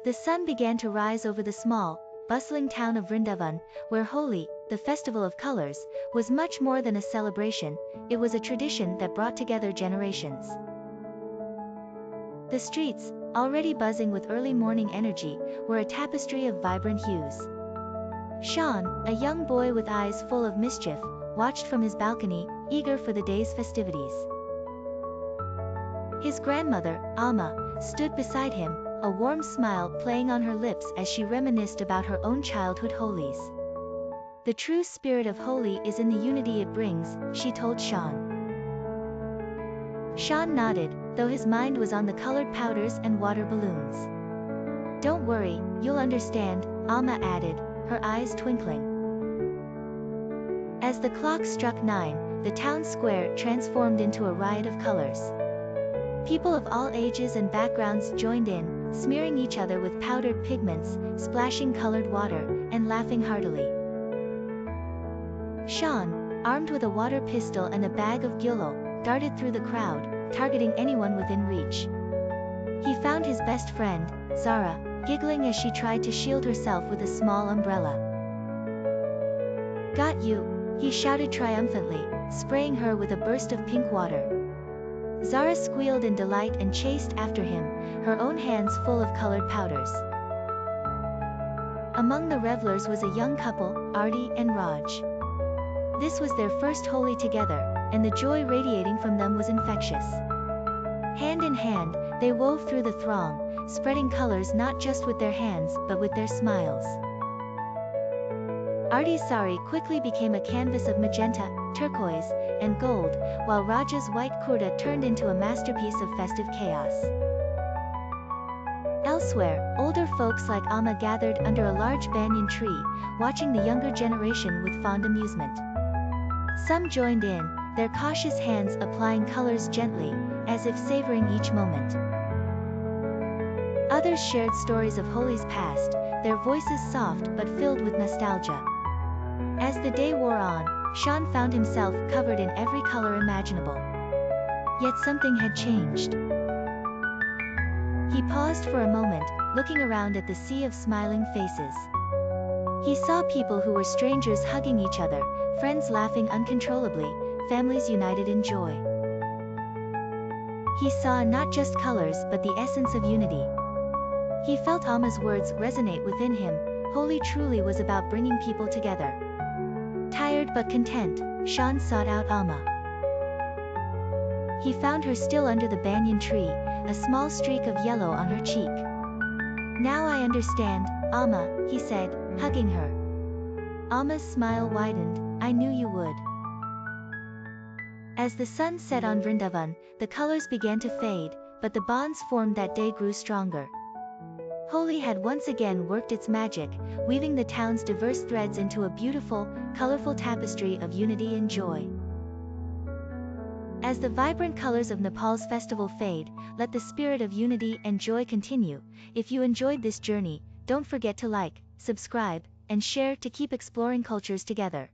The sun began to rise over the small, bustling town of Vrindavan, where Holi, the festival of colors, was much more than a celebration. It was a tradition that brought together generations. The streets, already buzzing with early morning energy, were a tapestry of vibrant hues. Shaan, a young boy with eyes full of mischief, watched from his balcony, eager for the day's festivities. His grandmother, Amma, stood beside him, a warm smile playing on her lips as she reminisced about her own childhood holies. The true spirit of Holi is in the unity it brings, she told Shaan. Shaan nodded, though his mind was on the colored powders and water balloons. Don't worry, you'll understand, Amma added, her eyes twinkling. As the clock struck 9, the town square transformed into a riot of colors. People of all ages and backgrounds joined in, smearing each other with powdered pigments, splashing colored water, and laughing heartily. Shaan, armed with a water pistol and a bag of gillo, darted through the crowd, targeting anyone within reach. He found his best friend, Zara, giggling as she tried to shield herself with a small umbrella. Got you, he shouted triumphantly, spraying her with a burst of pink water. Zara squealed in delight and chased after him, her own hands full of colored powders. Among the revelers was a young couple, Arti and Raj. This was their first Holi together, and the joy radiating from them was infectious. Hand in hand, they wove through the throng, spreading colors not just with their hands but with their smiles. Arti's sari quickly became a canvas of magenta, turquoise, and gold, while Raj's white kurta turned into a masterpiece of festive chaos. Elsewhere, older folks like Amma gathered under a large banyan tree, watching the younger generation with fond amusement. Some joined in, their cautious hands applying colors gently, as if savoring each moment. Others shared stories of Holi's past, their voices soft but filled with nostalgia. As the day wore on, Shaan found himself covered in every color imaginable. Yet something had changed. He paused for a moment, looking around at the sea of smiling faces. He saw people who were strangers hugging each other, friends laughing uncontrollably, families united in joy. He saw not just colors but the essence of unity. He felt Amma's words resonate within him. Holi truly was about bringing people together. Tired but content, Shaan sought out Amma. He found her still under the banyan tree, a small streak of yellow on her cheek. Now I understand, Amma, he said, hugging her. Amma's smile widened. I knew you would. As the sun set on Vrindavan, the colors began to fade, but the bonds formed that day grew stronger. Holi had once again worked its magic, weaving the town's diverse threads into a beautiful, colorful tapestry of unity and joy. As the vibrant colors of Nepal's festival fade, let the spirit of unity and joy continue. If you enjoyed this journey, don't forget to like, subscribe, and share to keep exploring cultures together.